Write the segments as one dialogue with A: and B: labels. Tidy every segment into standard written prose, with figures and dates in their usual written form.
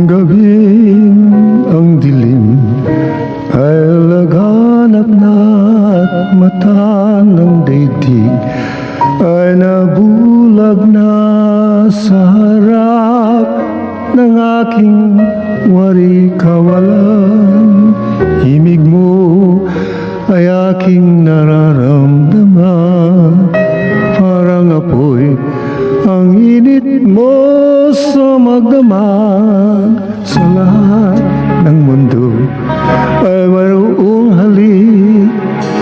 A: Gabing ang dilim ay laganap na at mata ng daigdig ay nabulag na sa harap ng aking wari kawalan. Himig mo ay aking nararamdaman, parang apoy ang init mo sa magdamag. Sa lahat ng mundo ay mayroong halik,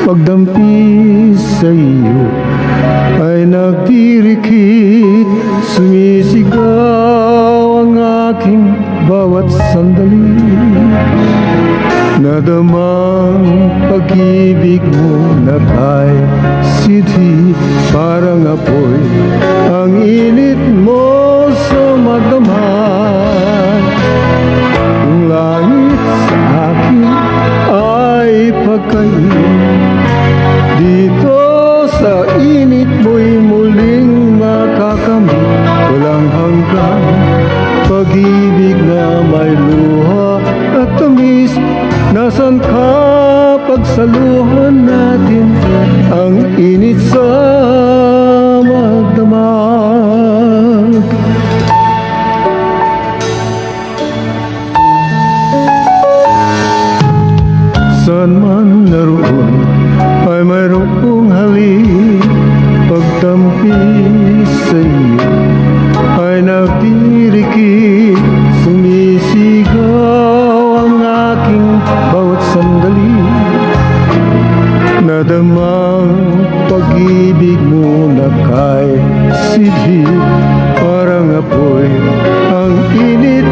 A: pagdampi sa iyo ay nagtirikit. Sumisigaw ang aking bawat sandali, nadamang pag-ibig mo na kay sidhi, parang apoy ang init mo sa magdamag. Yung langit sa akin ay pagkain, dito sa init mo'y muling makakamit. Walang hanggang pag-ibig na may luha at tamis. Nasaan ka pagsaluhan natin ang init sa magdamag? Saan man naroon ay mayroong halik, pagtampi sa iyo ay nagtirikit. Sumisigaw ang aking bawat sandali, nadamang pag-ibig mo na kay sidhi, parang apoy ang init